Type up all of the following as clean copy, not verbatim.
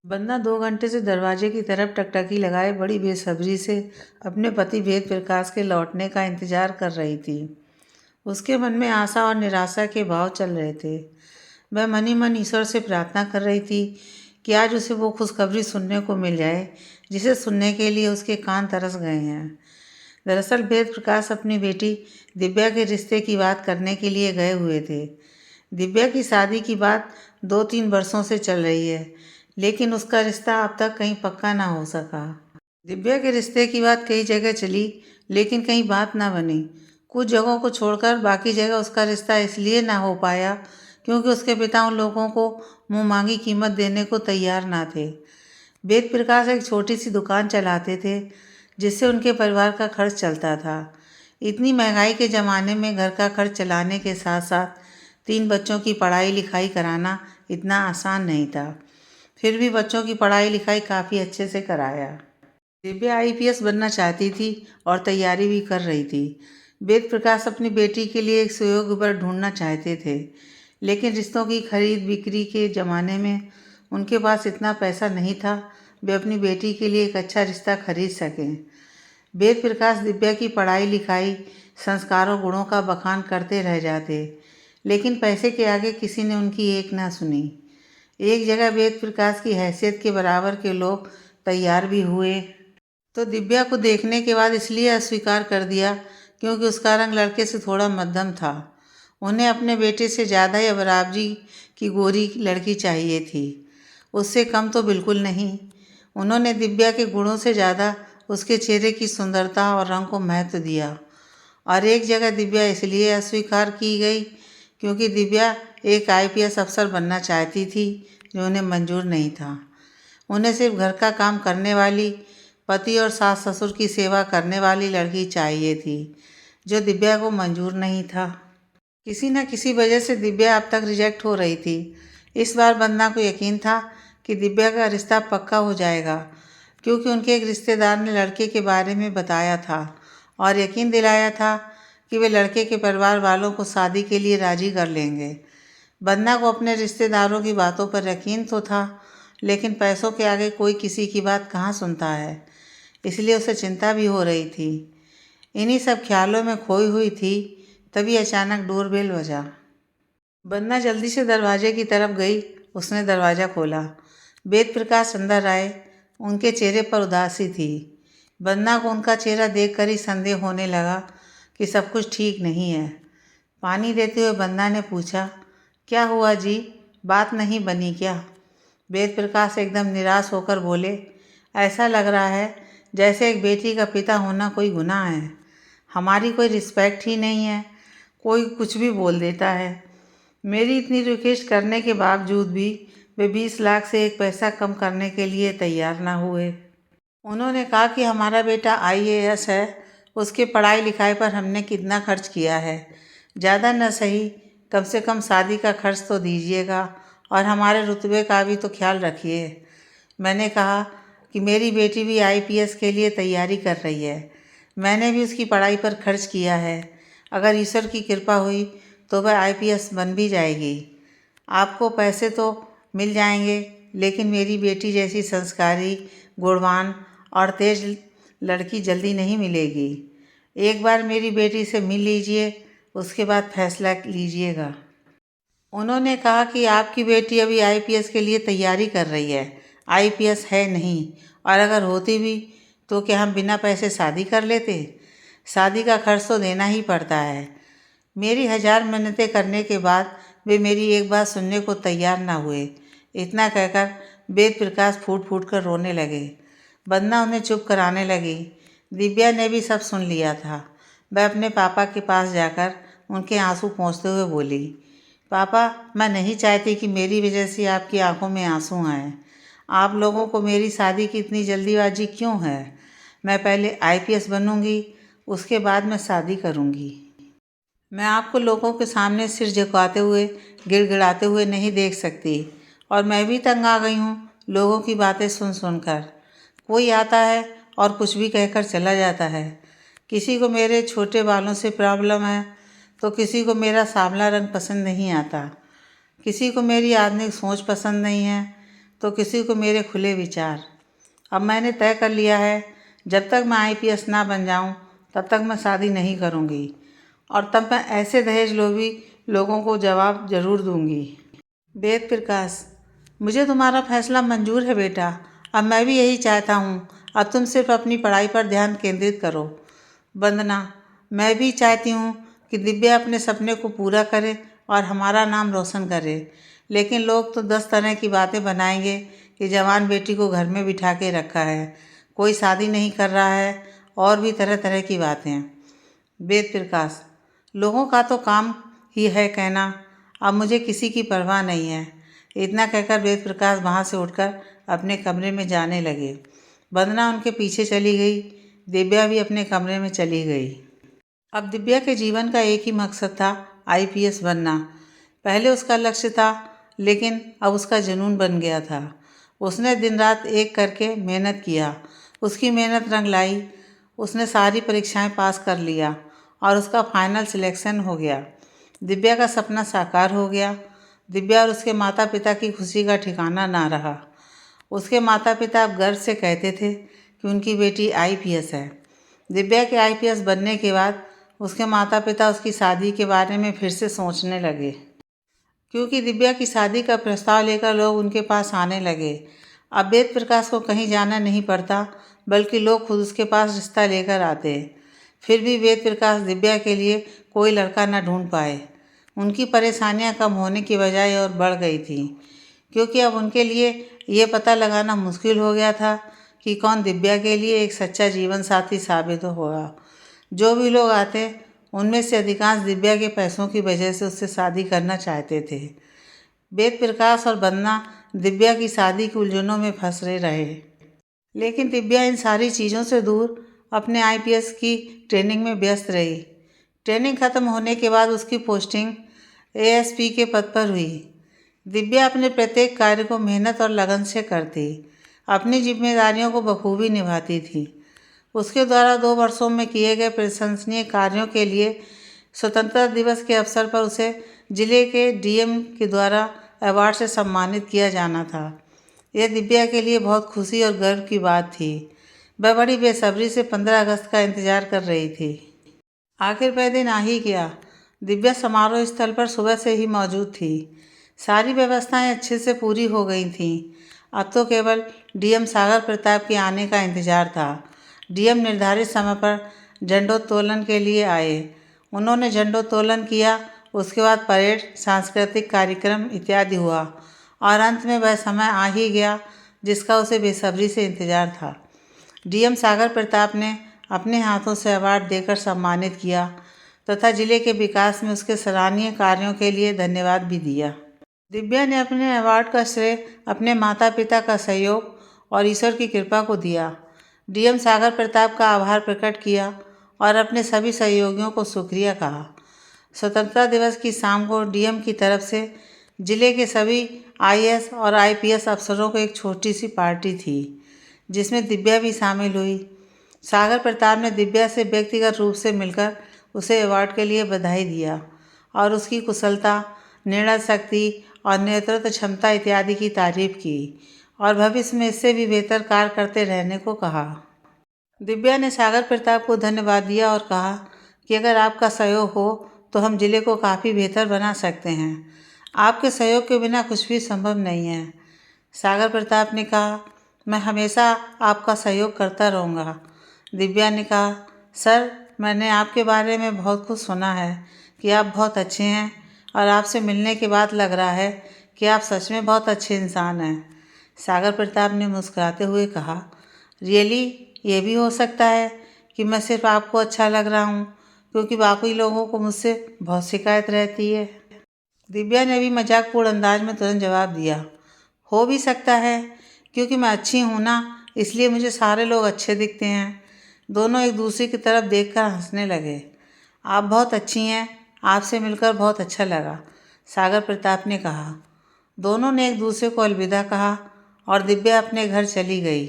बन्ना 2 घंटे से दरवाजे की तरफ टकटकी लगाए बड़ी बेसब्री से अपने पति वेद प्रकाश के लौटने का इंतजार कर रही थी। उसके मन में आशा और निराशा के भाव चल रहे थे। वह मन ही मन ईश्वर से प्रार्थना कर रही थी कि आज उसे वो खुशखबरी सुनने को मिल जाए जिसे सुनने के लिए उसके कान तरस गए हैं। दरअसल वेद प्रकाश अपनी बेटी दिव्या के रिश्ते की बात करने के लिए गए हुए थे। दिव्या की शादी की बात 2-3 वर्षों से चल रही है, लेकिन उसका रिश्ता अब तक कहीं पक्का ना हो सका। दिव्या के रिश्ते की बात कई जगह चली, लेकिन कहीं बात ना बनी। कुछ जगहों को छोड़कर बाकी जगह उसका रिश्ता इसलिए ना हो पाया क्योंकि उसके पिता उन लोगों को मुँह मांगी कीमत देने को तैयार ना थे। वेद प्रकाश एक छोटी सी दुकान चलाते थे जिससे उनके परिवार का खर्च चलता था। इतनी महंगाई के ज़माने में घर का खर्च चलाने के साथ साथ 3 बच्चों की पढ़ाई लिखाई कराना इतना आसान नहीं था। फिर भी बच्चों की पढ़ाई लिखाई काफ़ी अच्छे से कराया। दिव्या आईपीएस बनना चाहती थी और तैयारी भी कर रही थी। वेद प्रकाश अपनी बेटी के लिए एक सुयोग्य वर ढूंढना चाहते थे, लेकिन रिश्तों की खरीद बिक्री के ज़माने में उनके पास इतना पैसा नहीं था वे अपनी बेटी के लिए एक अच्छा रिश्ता खरीद सकें। वेद प्रकाश दिव्या की पढ़ाई लिखाई संस्कारों गुणों का बखान करते रह जाते, लेकिन पैसे के आगे किसी ने उनकी एक ना सुनी। एक जगह वेद प्रकाश की हैसियत के बराबर के लोग तैयार भी हुए तो दिव्या को देखने के बाद इसलिए अस्वीकार कर दिया क्योंकि उसका रंग लड़के से थोड़ा मध्यम था। उन्हें अपने बेटे से ज़्यादा या बराबरी की गोरी लड़की चाहिए थी, उससे कम तो बिल्कुल नहीं। उन्होंने दिव्या के गुणों से ज़्यादा उसके चेहरे की सुंदरता और रंग को महत्व दिया। और एक जगह दिव्या इसलिए अस्वीकार की गई क्योंकि दिव्या एक आईपीएस अफसर बनना चाहती थी जो उन्हें मंजूर नहीं था। उन्हें सिर्फ घर का काम करने वाली, पति और सास ससुर की सेवा करने वाली लड़की चाहिए थी, जो दिव्या को मंजूर नहीं था। किसी न किसी वजह से दिव्या अब तक रिजेक्ट हो रही थी। इस बार वंदना को यकीन था कि दिव्या का रिश्ता पक्का हो जाएगा क्योंकि उनके एक रिश्तेदार ने लड़के के बारे में बताया था और यकीन दिलाया था कि वे लड़के के परिवार वालों को शादी के लिए राज़ी कर लेंगे। वंदना को अपने रिश्तेदारों की बातों पर यकीन तो था, लेकिन पैसों के आगे कोई किसी की बात कहाँ सुनता है, इसलिए उसे चिंता भी हो रही थी। इन्हीं सब ख्यालों में खोई हुई थी, तभी अचानक डोरबेल बजा। वंदना जल्दी से दरवाजे की तरफ गई। उसने दरवाज़ा खोला। वेद प्रकाश अंदर आए। उनके चेहरे पर उदासी थी। वंदना को उनका चेहरा देखकर ही संदेह होने लगा कि सब कुछ ठीक नहीं है। पानी देते हुए वंदना ने पूछा, क्या हुआ जी, बात नहीं बनी क्या? वेद प्रकाश एकदम निराश होकर बोले, ऐसा लग रहा है जैसे एक बेटी का पिता होना कोई गुनाह है। हमारी कोई रिस्पेक्ट ही नहीं है, कोई कुछ भी बोल देता है। मेरी इतनी रिक्वेस्ट करने के बावजूद भी वे 20 लाख से एक पैसा कम करने के लिए तैयार ना हुए। उन्होंने कहा कि हमारा बेटा आईएएस है, उसके पढ़ाई लिखाई पर हमने कितना खर्च किया है। ज़्यादा न सही, कम से कम शादी का खर्च तो दीजिएगा और हमारे रुतबे का भी तो ख्याल रखिए। मैंने कहा कि मेरी बेटी भी आईपीएस के लिए तैयारी कर रही है। मैंने भी उसकी पढ़ाई पर खर्च किया है। अगर ईश्वर की कृपा हुई तो वह आईपीएस बन भी जाएगी। आपको पैसे तो मिल जाएंगे, लेकिन मेरी बेटी जैसी संस्कारी, गुणवान और तेज लड़की जल्दी नहीं मिलेगी। एक बार मेरी बेटी से मिल लीजिए, उसके बाद फैसला लीजिएगा। उन्होंने कहा कि आपकी बेटी अभी आईपीएस के लिए तैयारी कर रही है, आईपीएस है नहीं, और अगर होती भी तो क्या हम बिना पैसे शादी कर लेते? शादी का खर्च तो देना ही पड़ता है। मेरी 1000 मिन्नतें करने के बाद वे मेरी एक बात सुनने को तैयार ना हुए। इतना कहकर वेद प्रकाश फूट फूट कर रोने लगे। वंदना उन्हें चुप कराने लगी। दिव्या ने भी सब सुन लिया था। वह अपने पापा के पास जाकर उनके आंसू पोंछते हुए बोली, पापा, मैं नहीं चाहती कि मेरी वजह से आपकी आंखों में आंसू आएं। आप लोगों को मेरी शादी की इतनी जल्दीबाजी क्यों है? मैं पहले आईपीएस बनूंगी, उसके बाद मैं शादी करूंगी। मैं आपको लोगों के सामने सिर झुकाते हुए, गिड़गिड़ाते हुए नहीं देख सकती। और मैं भी तंग आ गई हूँ लोगों की बातें सुन सुनकर। कोई आता है और कुछ भी कहकर चला जाता है। किसी को मेरे छोटे बालों से प्रॉब्लम है तो किसी को मेरा सांवला रंग पसंद नहीं आता। किसी को मेरी आधुनिक सोच पसंद नहीं है तो किसी को मेरे खुले विचार। अब मैंने तय कर लिया है, जब तक मैं आईपीएस ना बन जाऊं तब तक मैं शादी नहीं करूंगी, और तब मैं ऐसे दहेज लोभी लोगों को जवाब जरूर दूंगी। वेद प्रकाश: मुझे तुम्हारा फैसला मंजूर है बेटा। अब मैं भी यही चाहता हूँ। अब तुम सिर्फ अपनी पढ़ाई पर ध्यान केंद्रित करो। वंदना: मैं भी चाहती हूँ कि दिव्या अपने सपने को पूरा करे और हमारा नाम रोशन करे, लेकिन लोग तो 10 तरह की बातें बनाएंगे कि जवान बेटी को घर में बिठा के रखा है, कोई शादी नहीं कर रहा है, और भी तरह तरह की बातें। वेद प्रकाश: लोगों का तो काम ही है कहना, अब मुझे किसी की परवाह नहीं है। इतना कहकर वेद प्रकाश वहाँ से उठकर अपने कमरे में जाने लगे। वंदना उनके पीछे चली गई। दिव्या भी अपने कमरे में चली गई। अब दिव्या के जीवन का एक ही मकसद था, आईपीएस बनना। पहले उसका लक्ष्य था, लेकिन अब उसका जुनून बन गया था। उसने दिन रात एक करके मेहनत किया। उसकी मेहनत रंग लाई। उसने सारी परीक्षाएं पास कर लिया और उसका फाइनल सिलेक्शन हो गया। दिव्या का सपना साकार हो गया। दिव्या और उसके माता पिता की खुशी का ठिकाना ना रहा। उसके माता पिता अब गर्व से कहते थे कि उनकी बेटी आईपीएस है। दिव्या के आईपीएस बनने के बाद उसके माता पिता उसकी शादी के बारे में फिर से सोचने लगे, क्योंकि दिव्या की शादी का प्रस्ताव लेकर लोग उनके पास आने लगे। अब वेद प्रकाश को कहीं जाना नहीं पड़ता, बल्कि लोग खुद उसके पास रिश्ता लेकर आते। फिर भी वेद प्रकाश दिव्या के लिए कोई लड़का न ढूंढ पाए। उनकी परेशानियां कम होने की बजाय और बढ़ गई थी, क्योंकि अब उनके लिए ये पता लगाना मुश्किल हो गया था कि कौन दिव्या के लिए एक सच्चा जीवन साथी साबित होगा। जो भी लोग आते, उनमें से अधिकांश दिव्या के पैसों की वजह से उससे शादी करना चाहते थे। वेद प्रकाश और वंदना दिव्या की शादी की उलझनों में फंसे रहे, लेकिन दिव्या इन सारी चीज़ों से दूर अपने आईपीएस की ट्रेनिंग में व्यस्त रही। ट्रेनिंग खत्म होने के बाद उसकी पोस्टिंग एएसपी के पद पर हुई। दिव्या अपने प्रत्येक कार्य को मेहनत और लगन से करती, अपनी जिम्मेदारियों को बखूबी निभाती थी। उसके द्वारा 2 वर्षों में किए गए प्रशंसनीय कार्यों के लिए स्वतंत्रता दिवस के अवसर पर उसे जिले के डीएम के द्वारा अवार्ड से सम्मानित किया जाना था। यह दिव्या के लिए बहुत खुशी और गर्व की बात थी। वह बड़ी बेसब्री से 15 अगस्त का इंतजार कर रही थी। आखिर वह दिन आ ही गया। दिव्या समारोह स्थल पर सुबह से ही मौजूद थी। सारी व्यवस्थाएं अच्छे से पूरी हो गई थीं। अब तो केवल डीएम सागर प्रताप के आने का इंतजार था। डीएम निर्धारित समय पर झंडोत्तोलन के लिए आए। उन्होंने झंडोत्तोलन किया। उसके बाद परेड, सांस्कृतिक कार्यक्रम इत्यादि हुआ, और अंत में वह समय आ ही गया जिसका उसे बेसब्री से इंतजार था। डीएम सागर प्रताप ने अपने हाथों से अवार्ड देकर सम्मानित किया तथा जिले के विकास में उसके सराहनीय कार्यों के लिए धन्यवाद भी दिया। दिव्या ने अपने अवार्ड का श्रेय अपने माता पिता का सहयोग और ईश्वर की कृपा को दिया। डीएम सागर प्रताप का आभार प्रकट किया और अपने सभी सहयोगियों को शुक्रिया कहा। स्वतंत्रता दिवस की शाम को डीएम की तरफ से जिले के सभी आईएएस और आईपीएस अफसरों को एक छोटी सी पार्टी थी, जिसमें दिव्या भी शामिल हुई। सागर प्रताप ने दिव्या से व्यक्तिगत रूप से मिलकर उसे अवार्ड के लिए बधाई दिया और उसकी कुशलता, निर्णय शक्ति और नेतृत्व क्षमता इत्यादि की तारीफ की, और भविष्य में इससे भी बेहतर कार्य करते रहने को कहा। दिव्या ने सागर प्रताप को धन्यवाद दिया और कहा कि अगर आपका सहयोग हो तो हम जिले को काफ़ी बेहतर बना सकते हैं। आपके सहयोग के बिना कुछ भी संभव नहीं है। सागर प्रताप ने कहा, मैं हमेशा आपका सहयोग करता रहूँगा। दिव्या ने कहा, सर, मैंने आपके बारे में बहुत कुछ सुना है कि आप बहुत अच्छे हैं, और आपसे मिलने के बाद लग रहा है कि आप सच में बहुत अच्छे इंसान हैं। सागर प्रताप ने मुस्कुराते हुए कहा, रियली, ये भी हो सकता है कि मैं सिर्फ आपको अच्छा लग रहा हूँ, क्योंकि बाकी लोगों को मुझसे बहुत शिकायत रहती है। दिव्या ने भी मजाकपूर्ण अंदाज में तुरंत जवाब दिया, हो भी सकता है, क्योंकि मैं अच्छी हूँ ना, इसलिए मुझे सारे लोग अच्छे दिखते हैं। दोनों एक दूसरे की तरफ देखकर हंसने लगे। आप बहुत अच्छी हैं, आपसे मिलकर बहुत अच्छा लगा, सागर प्रताप ने कहा। दोनों ने एक दूसरे को अलविदा कहा और दिव्या अपने घर चली गई।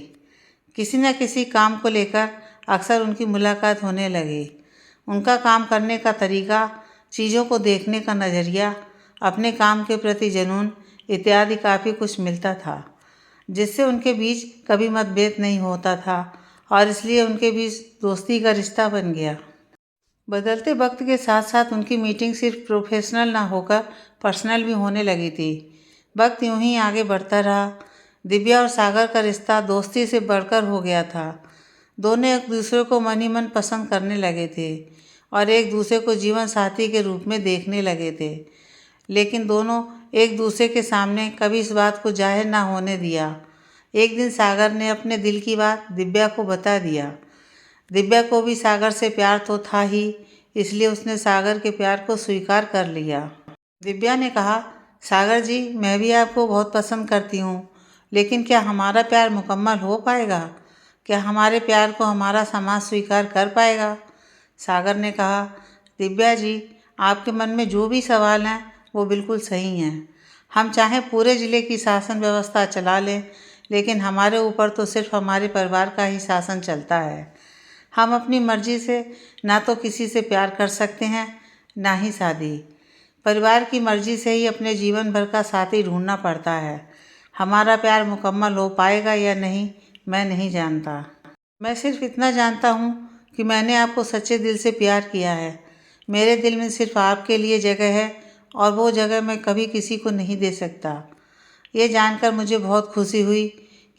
किसी न किसी काम को लेकर अक्सर उनकी मुलाकात होने लगी। उनका काम करने का तरीका, चीज़ों को देखने का नज़रिया, अपने काम के प्रति जुनून इत्यादि काफ़ी कुछ मिलता था। जिससे उनके बीच कभी मतभेद नहीं होता था और इसलिए उनके बीच दोस्ती का रिश्ता बन गया। बदलते वक्त के साथ साथ उनकी मीटिंग सिर्फ प्रोफेशनल ना होकर पर्सनल भी होने लगी थी। वक्त यूं ही आगे बढ़ता रहा। दिव्या और सागर का रिश्ता दोस्ती से बढ़कर हो गया था। दोनों एक दूसरे को मन ही मन पसंद करने लगे थे और एक दूसरे को जीवन साथी के रूप में देखने लगे थे। लेकिन दोनों एक दूसरे के सामने कभी इस बात को जाहिर ना होने दिया। एक दिन सागर ने अपने दिल की बात दिव्या को बता दिया। दिव्या को भी सागर से प्यार तो था ही, इसलिए उसने सागर के प्यार को स्वीकार कर लिया। दिव्या ने कहा, सागर जी, मैं भी आपको बहुत पसंद करती हूँ, लेकिन क्या हमारा प्यार मुकम्मल हो पाएगा? क्या हमारे प्यार को हमारा समाज स्वीकार कर पाएगा? सागर ने कहा, दिव्या जी, आपके मन में जो भी सवाल हैं वो बिल्कुल सही हैं। हम चाहें पूरे ज़िले की शासन व्यवस्था चला लें, लेकिन हमारे ऊपर तो सिर्फ हमारे परिवार का ही शासन चलता है। हम अपनी मर्जी से ना तो किसी से प्यार कर सकते हैं, ना ही शादी। परिवार की मर्जी से ही अपने जीवन भर का साथी ढूंढना पड़ता है। हमारा प्यार मुकम्मल हो पाएगा या नहीं, मैं नहीं जानता। मैं सिर्फ इतना जानता हूँ कि मैंने आपको सच्चे दिल से प्यार किया है। मेरे दिल में सिर्फ आपके लिए जगह है और वो जगह मैं कभी किसी को नहीं दे सकता। ये जानकर मुझे बहुत खुशी हुई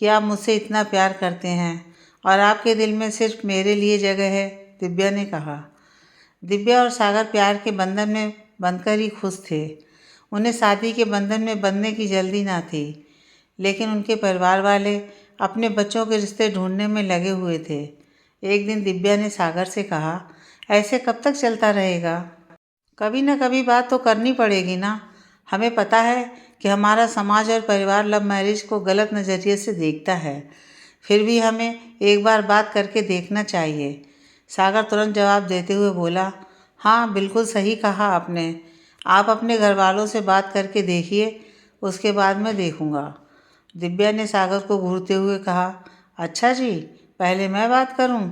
कि आप मुझसे इतना प्यार करते हैं और आपके दिल में सिर्फ मेरे लिए जगह है, दिव्या ने कहा। दिव्या और सागर प्यार के बंधन में बंधकर ही खुश थे। उन्हें शादी के बंधन में बंधने की जल्दी ना थी, लेकिन उनके परिवार वाले अपने बच्चों के रिश्ते ढूंढने में लगे हुए थे। एक दिन दिव्या ने सागर से कहा, ऐसे कब तक चलता रहेगा? कभी ना कभी बात तो करनी पड़ेगी ना। हमें पता है कि हमारा समाज और परिवार लव मैरिज को गलत नज़रिए से देखता है, फिर भी हमें एक बार बात करके देखना चाहिए। सागर तुरंत जवाब देते हुए बोला, हाँ, बिल्कुल सही कहा आपने। आप अपने घर वालों से बात करके देखिए, उसके बाद मैं देखूँगा। दिव्या ने सागर को घूरते हुए कहा, अच्छा जी, पहले मैं बात करूं?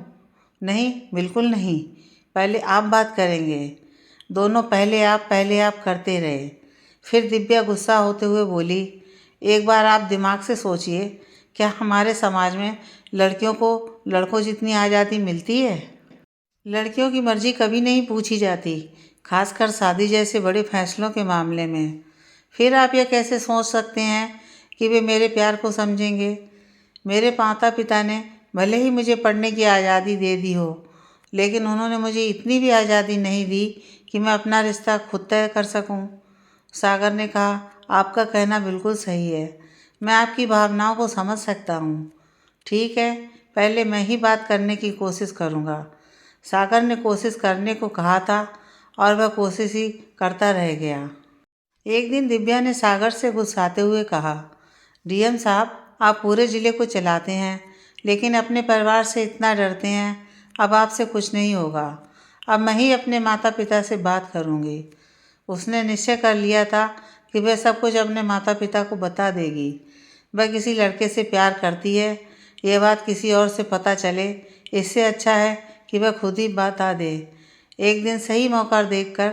नहीं, बिल्कुल नहीं, पहले आप बात करेंगे। दोनों पहले आप करते रहे। फिर दिव्या गुस्सा होते हुए बोली, एक बार आप दिमाग से सोचिए, क्या हमारे समाज में लड़कियों को लड़कों जितनी आज़ादी मिलती है? लड़कियों की मर्जी कभी नहीं पूछी जाती, खासकर शादी जैसे बड़े फैसलों के मामले में। फिर आप यह कैसे सोच सकते हैं कि वे मेरे प्यार को समझेंगे? मेरे माता पिता ने भले ही मुझे पढ़ने की आज़ादी दे दी हो, लेकिन उन्होंने मुझे इतनी भी आज़ादी नहीं दी कि मैं अपना रिश्ता खुद तय कर सकूं। सागर ने कहा, आपका कहना बिल्कुल सही है। मैं आपकी भावनाओं को समझ सकता हूँ। ठीक है, पहले मैं ही बात करने की कोशिश करूँगा। सागर ने कोशिश करने को कहा था और वह कोशिश ही करता रह गया। एक दिन दिव्या ने सागर से गुस्साते हुए कहा, डीएम साहब, आप पूरे ज़िले को चलाते हैं, लेकिन अपने परिवार से इतना डरते हैं। अब आपसे कुछ नहीं होगा। अब मैं ही अपने माता पिता से बात करूँगी। उसने निश्चय कर लिया था कि वह सब कुछ अपने माता पिता को बता देगी। वह किसी लड़के से प्यार करती है, यह बात किसी और से पता चले, इससे अच्छा है कि वह खुद ही बता दे। एक दिन सही मौका देखकर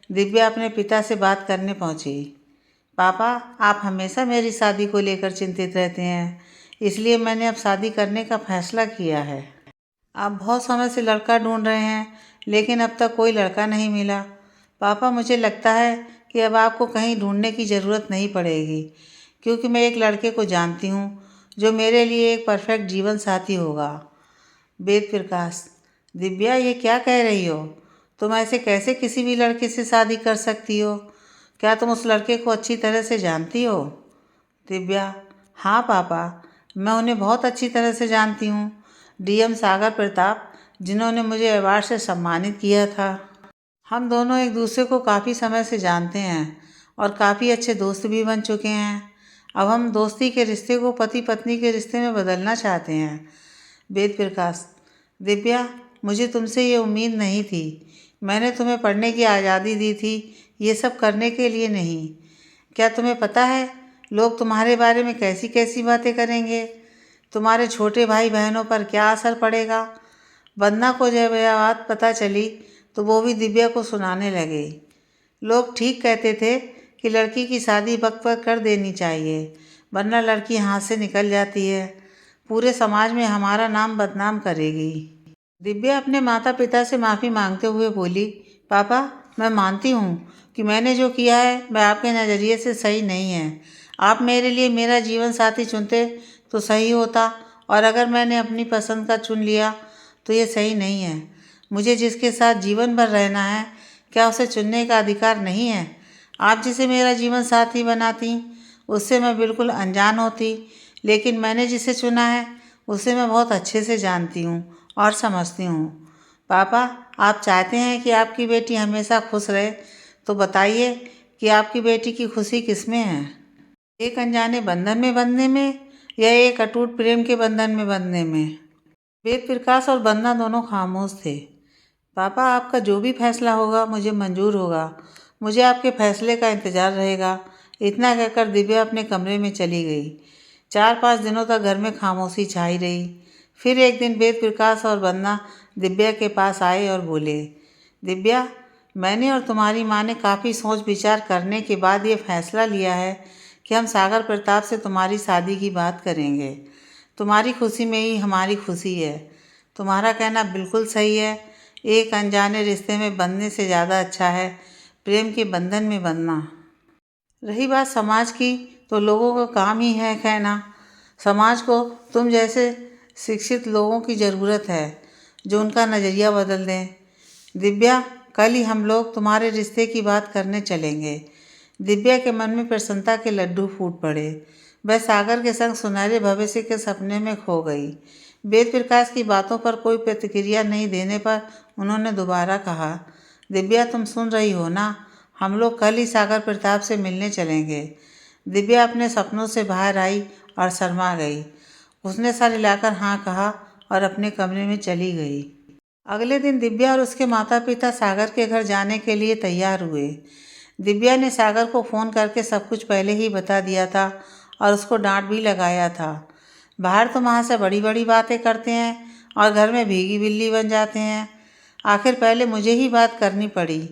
दिव्या अपने पिता से बात करने पहुंची। पापा, आप हमेशा मेरी शादी को लेकर चिंतित रहते हैं, इसलिए मैंने अब शादी करने का फैसला किया है। आप बहुत समय से लड़का ढूंढ रहे हैं, लेकिन अब तक कोई लड़का नहीं मिला। पापा, मुझे लगता है कि अब आपको कहीं ढूंढने की ज़रूरत नहीं पड़ेगी, क्योंकि मैं एक लड़के को जानती हूँ जो मेरे लिए एक परफेक्ट जीवन साथी होगा। वेद प्रकाश, दिव्या, ये क्या कह रही हो? तुम ऐसे कैसे किसी भी लड़के से शादी कर सकती हो? क्या तुम उस लड़के को अच्छी तरह से जानती हो? दिव्या, हाँ पापा, मैं उन्हें बहुत अच्छी तरह से जानती हूँ। डीएम सागर प्रताप, जिन्होंने मुझे अवार्ड से सम्मानित किया था। हम दोनों एक दूसरे को काफ़ी समय से जानते हैं और काफ़ी अच्छे दोस्त भी बन चुके हैं। अब हम दोस्ती के रिश्ते को पति पत्नी के रिश्ते में बदलना चाहते हैं। वेद प्रकाश, दिव्या, मुझे तुमसे ये उम्मीद नहीं थी। मैंने तुम्हें पढ़ने की आज़ादी दी थी, ये सब करने के लिए नहीं। क्या तुम्हें पता है लोग तुम्हारे बारे में कैसी कैसी बातें करेंगे? तुम्हारे छोटे भाई बहनों पर क्या असर पड़ेगा? वंदना को जब यह बात पता चली तो वो भी दिव्या को सुनाने लगे। लोग ठीक कहते थे कि लड़की की शादी वक्त पर कर देनी चाहिए, वरना लड़की हाथ से निकल जाती है, पूरे समाज में हमारा नाम बदनाम करेगी। दिव्या अपने माता पिता से माफ़ी मांगते हुए बोली, पापा, मैं मानती हूँ कि मैंने जो किया है वह आपके नज़रिए से सही नहीं है। आप मेरे लिए मेरा जीवन साथी चुनते तो सही होता, और अगर मैंने अपनी पसंद का चुन लिया तो ये सही नहीं है। मुझे जिसके साथ जीवन भर रहना है, क्या उसे चुनने का अधिकार नहीं है? आप जिसे मेरा जीवन साथी बनाती उससे मैं बिल्कुल अनजान होती, लेकिन मैंने जिसे चुना है उसे मैं बहुत अच्छे से जानती हूँ और समझती हूँ। पापा, आप चाहते हैं कि आपकी बेटी हमेशा खुश रहे, तो बताइए कि आपकी बेटी की खुशी किस में है? एक अनजाने बंधन में बंधने में, या एक अटूट प्रेम के बंधन में बंधने में? वेद प्रकाश और बंदना दोनों खामोश थे। पापा, आपका जो भी फैसला होगा मुझे मंजूर होगा। मुझे आपके फैसले का इंतज़ार रहेगा। इतना कहकर दिव्या अपने कमरे में चली गई। 4-5 दिनों तक घर में खामोशी छाई रही। फिर एक दिन वेद प्रकाश और बंदना दिव्या के पास आए और बोले, दिव्या, मैंने और तुम्हारी माँ ने काफ़ी सोच विचार करने के बाद ये फैसला लिया है कि हम सागर प्रताप से तुम्हारी शादी की बात करेंगे। तुम्हारी खुशी में ही हमारी खुशी है। तुम्हारा कहना बिल्कुल सही है। एक अनजाने रिश्ते में बंधने से ज़्यादा अच्छा है प्रेम के बंधन में बंधना। रही बात समाज की, तो लोगों का काम ही है कहना। समाज को तुम जैसे शिक्षित लोगों की ज़रूरत है जो उनका नज़रिया बदल दें। दिव्या, कल ही हम लोग तुम्हारे रिश्ते की बात करने चलेंगे। दिव्या के मन में प्रसन्नता के लड्डू फूट पड़े। वह सागर के संग सुनहरे भविष्य के सपने में खो गई। वेद प्रकाश की बातों पर कोई प्रतिक्रिया नहीं देने पर उन्होंने दोबारा कहा, दिव्या, तुम सुन रही हो ना? हम लोग कल ही सागर प्रताप से मिलने चलेंगे। दिव्या अपने सपनों से बाहर आई और शर्मा गई। उसने सर हिलाकर हाँ कहा और अपने कमरे में चली गई। अगले दिन दिव्या और उसके माता पिता सागर के घर जाने के लिए तैयार हुए। दिव्या ने सागर को फ़ोन करके सब कुछ पहले ही बता दिया था और उसको डांट भी लगाया था। बाहर तो वहाँ से बड़ी बड़ी बातें करते हैं और घर में भीगी बिल्ली बन जाते हैं। आखिर पहले मुझे ही बात करनी पड़ी।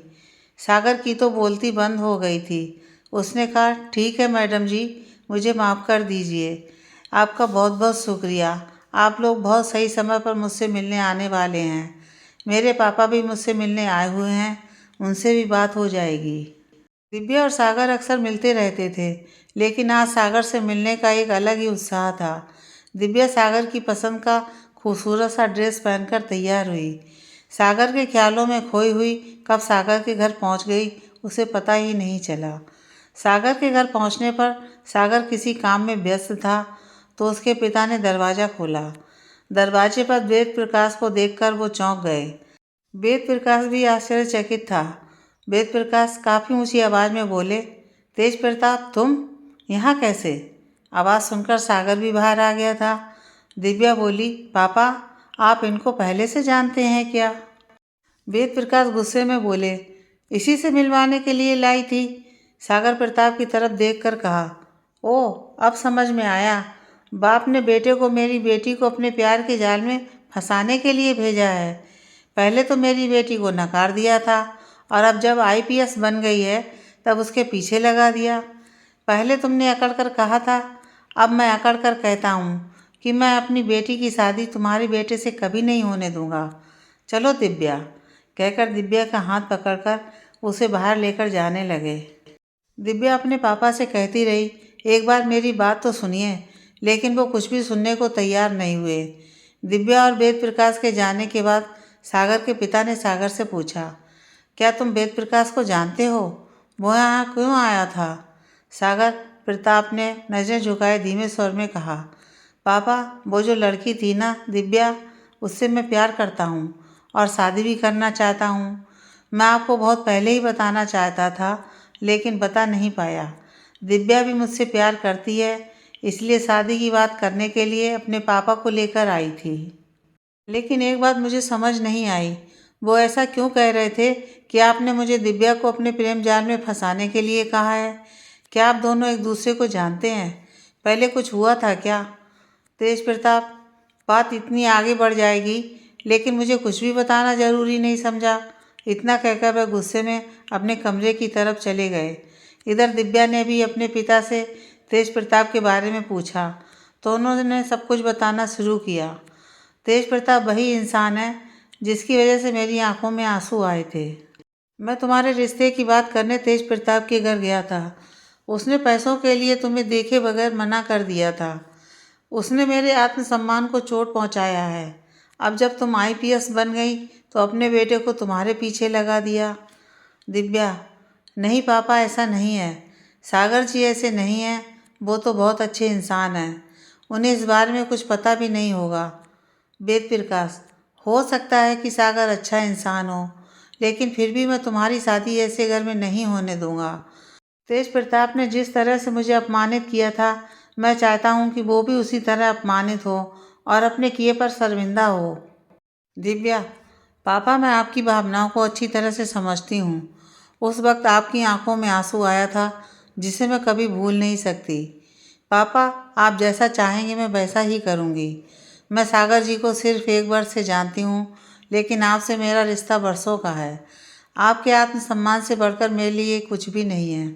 सागर की तो बोलती बंद हो गई थी। उसने कहा, ठीक है मैडम जी, मुझे माफ़ कर दीजिए। आपका बहुत बहुत शुक्रिया। आप लोग बहुत सही समय पर मुझसे मिलने आने वाले हैं। मेरे पापा भी मुझसे मिलने आए हुए हैं, उनसे भी बात हो जाएगी। दिव्या और सागर अक्सर मिलते रहते थे, लेकिन आज सागर से मिलने का एक अलग ही उत्साह था। दिव्या सागर की पसंद का खूबसूरत सा ड्रेस पहनकर तैयार हुई। सागर के ख्यालों में खोई हुई कब सागर के घर पहुंच गई उसे पता ही नहीं चला। सागर के घर पहुंचने पर सागर किसी काम में व्यस्त था, तो उसके पिता ने दरवाज़ा खोला। दरवाजे पर वेद प्रकाश को देखकर वो चौंक गए। वेद प्रकाश भी आश्चर्यचकित था। वेद प्रकाश काफ़ी ऊंची आवाज़ में बोले, तेज प्रताप, तुम यहाँ कैसे? आवाज़ सुनकर सागर भी बाहर आ गया था। दिव्या बोली, पापा, आप इनको पहले से जानते हैं क्या? वेद प्रकाश गुस्से में बोले, इसी से मिलवाने के लिए लाई थी। सागर प्रताप की तरफ देखकर कहा, ओह, अब समझ में आया। बाप ने बेटे को मेरी बेटी को अपने प्यार के जाल में फंसाने के लिए भेजा है। पहले तो मेरी बेटी को नकार दिया था, और अब जब आईपीएस बन गई है तब उसके पीछे लगा दिया। पहले तुमने अकड़ कर कहा था, अब मैं अकड़ कर कहता हूँ कि मैं अपनी बेटी की शादी तुम्हारे बेटे से कभी नहीं होने दूँगा। चलो दिव्या, कहकर दिव्या का हाथ पकड़कर उसे बाहर लेकर जाने लगे। दिव्या अपने पापा से कहती रही, एक बार मेरी बात तो सुनिए, लेकिन वो कुछ भी सुनने को तैयार नहीं हुए। दिव्या और वेद प्रकाश के जाने के बाद सागर के पिता ने सागर से पूछा, क्या तुम वेद प्रकाश को जानते हो? वो यहाँ क्यों आया था? सागर प्रताप ने नज़रें झुकाए धीमे स्वर में कहा, पापा, वो जो लड़की थी ना दिव्या, उससे मैं प्यार करता हूँ और शादी भी करना चाहता हूँ। मैं आपको बहुत पहले ही बताना चाहता था, लेकिन बता नहीं पाया। दिव्या भी मुझसे प्यार करती है, इसलिए शादी की बात करने के लिए अपने पापा को लेकर आई थी। लेकिन एक बात मुझे समझ नहीं आई, वो ऐसा क्यों कह रहे थे कि आपने मुझे दिव्या को अपने प्रेम जाल में फंसाने के लिए कहा है? क्या आप दोनों एक दूसरे को जानते हैं? पहले कुछ हुआ था क्या? तेज प्रताप, बात इतनी आगे बढ़ जाएगी, लेकिन मुझे कुछ भी बताना ज़रूरी नहीं समझा। इतना कहकर वह गुस्से में अपने कमरे की तरफ चले गए। इधर दिव्या ने भी अपने पिता से तेज प्रताप के बारे में पूछा तो उन्होंने सब कुछ बताना शुरू किया। तेज प्रताप वही इंसान है जिसकी वजह से मेरी आंखों में आंसू आए थे। मैं तुम्हारे रिश्ते की बात करने तेज प्रताप के घर गया था। उसने पैसों के लिए तुम्हें देखे बगैर मना कर दिया था। उसने मेरे आत्मसम्मान को चोट पहुंचाया है। अब जब तुम आईपीएस बन गई तो अपने बेटे को तुम्हारे पीछे लगा दिया। दिव्या, नहीं पापा, ऐसा नहीं है। सागर जी ऐसे नहीं हैं। वो तो बहुत अच्छे इंसान हैं। उन्हें इस बारे में कुछ पता भी नहीं होगा। वेद प्रकाश, हो सकता है कि सागर अच्छा इंसान हो, लेकिन फिर भी मैं तुम्हारी शादी ऐसे घर में नहीं होने दूंगा। तेज प्रताप ने जिस तरह से मुझे अपमानित किया था, मैं चाहता हूँ कि वो भी उसी तरह अपमानित हो और अपने किए पर शर्मिंदा हो। दिव्या, पापा, मैं आपकी भावनाओं को अच्छी तरह से समझती हूँ। उस वक्त आपकी आंखों में आंसू आया था जिसे मैं कभी भूल नहीं सकती। पापा, आप जैसा चाहेंगे मैं वैसा ही करूँगी। मैं सागर जी को सिर्फ एक बार से जानती हूँ, लेकिन आपसे मेरा रिश्ता बरसों का है। आपके आत्मसम्मान से बढ़कर मेरे लिए कुछ भी नहीं है।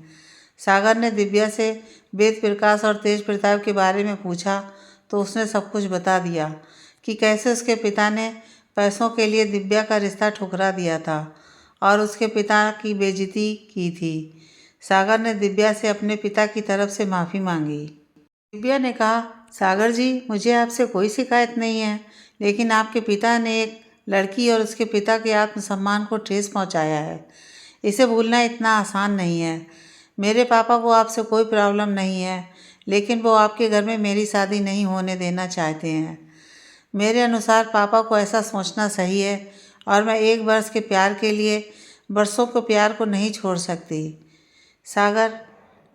सागर ने दिव्या से वेद प्रकाश और तेज प्रताप के बारे में पूछा तो उसने सब कुछ बता दिया कि कैसे उसके पिता ने पैसों के लिए दिव्या का रिश्ता ठुकरा दिया था और उसके पिता की बेइज्जती की थी। सागर ने दिव्या से अपने पिता की तरफ से माफ़ी मांगी। दिव्या ने कहा, सागर जी, मुझे आपसे कोई शिकायत नहीं है, लेकिन आपके पिता ने एक लड़की और उसके पिता के आत्मसम्मान को ठेस पहुंचाया है। इसे भूलना इतना आसान नहीं है। मेरे पापा को आपसे कोई प्रॉब्लम नहीं है, लेकिन वो आपके घर में मेरी शादी नहीं होने देना चाहते हैं। मेरे अनुसार पापा को ऐसा सोचना सही है और मैं एक वर्ष के प्यार के लिए बरसों के प्यार को नहीं छोड़ सकती। सागर,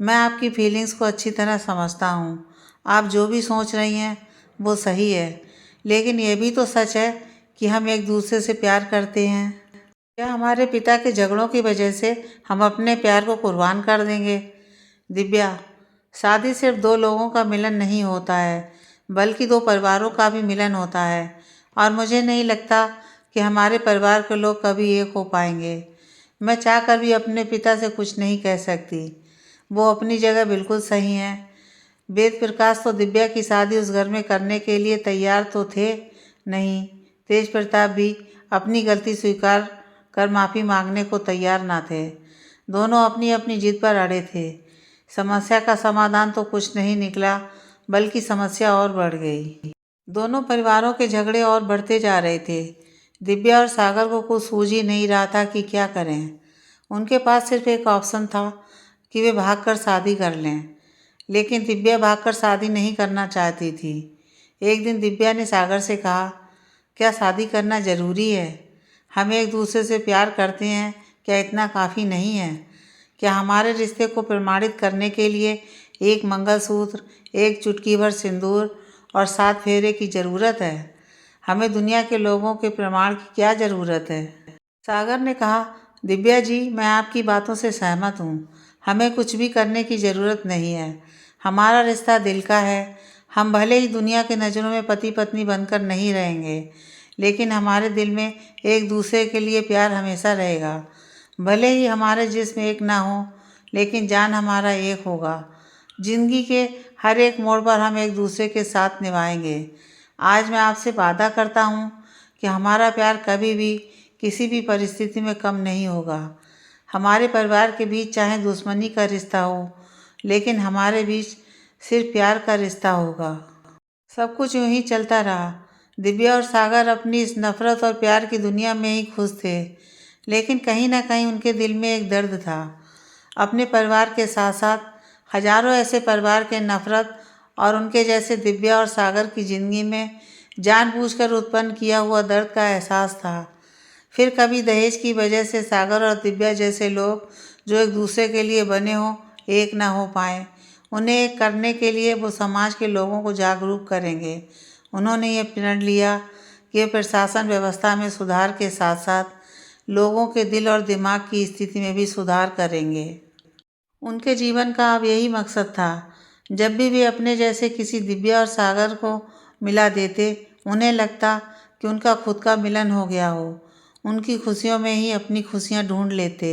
मैं आपकी फीलिंग्स को अच्छी तरह समझता हूँ। आप जो भी सोच रही हैं वो सही है, लेकिन यह भी तो सच है कि हम एक दूसरे से प्यार करते हैं। क्या हमारे पिता के झगड़ों की वजह से हम अपने प्यार को कुर्बान कर देंगे? दिव्या, शादी सिर्फ दो लोगों का मिलन नहीं होता है, बल्कि दो परिवारों का भी मिलन होता है, और मुझे नहीं लगता कि हमारे परिवार के लोग कभी एक हो पाएंगे। मैं चाहकर भी अपने पिता से कुछ नहीं कह सकती। वो अपनी जगह बिल्कुल सही हैं। वेद प्रकाश तो दिव्या की शादी उस घर में करने के लिए तैयार तो थे नहीं। तेज प्रताप भी अपनी गलती स्वीकार कर माफ़ी मांगने को तैयार ना थे। दोनों अपनी अपनी जिद पर अड़े थे। समस्या का समाधान तो कुछ नहीं निकला, बल्कि समस्या और बढ़ गई। दोनों परिवारों के झगड़े और बढ़ते जा रहे थे। दिव्या और सागर को कुछ सूझ ही नहीं रहा था कि क्या करें। उनके पास सिर्फ एक ऑप्शन था कि वे भागकर शादी कर लें, लेकिन दिव्या भागकर शादी नहीं करना चाहती थी। एक दिन दिव्या ने सागर से कहा, क्या शादी करना ज़रूरी है? हम एक दूसरे से प्यार करते हैं, क्या इतना काफ़ी नहीं है? क्या हमारे रिश्ते को प्रमाणित करने के लिए एक मंगलसूत्र, एक चुटकी भर सिंदूर और 7 फेरे की ज़रूरत है? हमें दुनिया के लोगों के प्रमाण की क्या ज़रूरत है? सागर ने कहा, दिव्या जी, मैं आपकी बातों से सहमत हूँ। हमें कुछ भी करने की ज़रूरत नहीं है। हमारा रिश्ता दिल का है। हम भले ही दुनिया की नज़रों में पति पत्नी बनकर नहीं रहेंगे, लेकिन हमारे दिल में एक दूसरे के लिए प्यार हमेशा रहेगा। भले ही हमारे जिस्म एक ना हो, लेकिन जान हमारा एक होगा। जिंदगी के हर एक मोड़ पर हम एक दूसरे के साथ निभाएंगे। आज मैं आपसे वादा करता हूँ कि हमारा प्यार कभी भी किसी भी परिस्थिति में कम नहीं होगा। हमारे परिवार के बीच चाहे दुश्मनी का रिश्ता हो, लेकिन हमारे बीच सिर्फ प्यार का रिश्ता होगा। सब कुछ यूं ही चलता रहा। दिव्या और सागर अपनी इस नफ़रत और प्यार की दुनिया में ही खुश थे, लेकिन कहीं ना कहीं उनके दिल में एक दर्द था। अपने परिवार के साथ साथ हजारों ऐसे परिवार के नफ़रत और उनके जैसे दिव्या और सागर की ज़िंदगी में जानबूझकर उत्पन्न किया हुआ दर्द का एहसास था। फिर कभी दहेज की वजह से सागर और दिव्या जैसे लोग जो एक दूसरे के लिए बने हों, एक ना हो पाए। उन्हें एक करने के लिए वो समाज के लोगों को जागरूक करेंगे। उन्होंने ये प्रण लिया कि वे प्रशासन व्यवस्था में सुधार के साथ साथ लोगों के दिल और दिमाग की स्थिति में भी सुधार करेंगे। उनके जीवन का अब यही मकसद था। जब भी वे अपने जैसे किसी दिव्या और सागर को मिला देते, उन्हें लगता कि उनका खुद का मिलन हो गया हो। उनकी खुशियों में ही अपनी खुशियाँ ढूंढ लेते।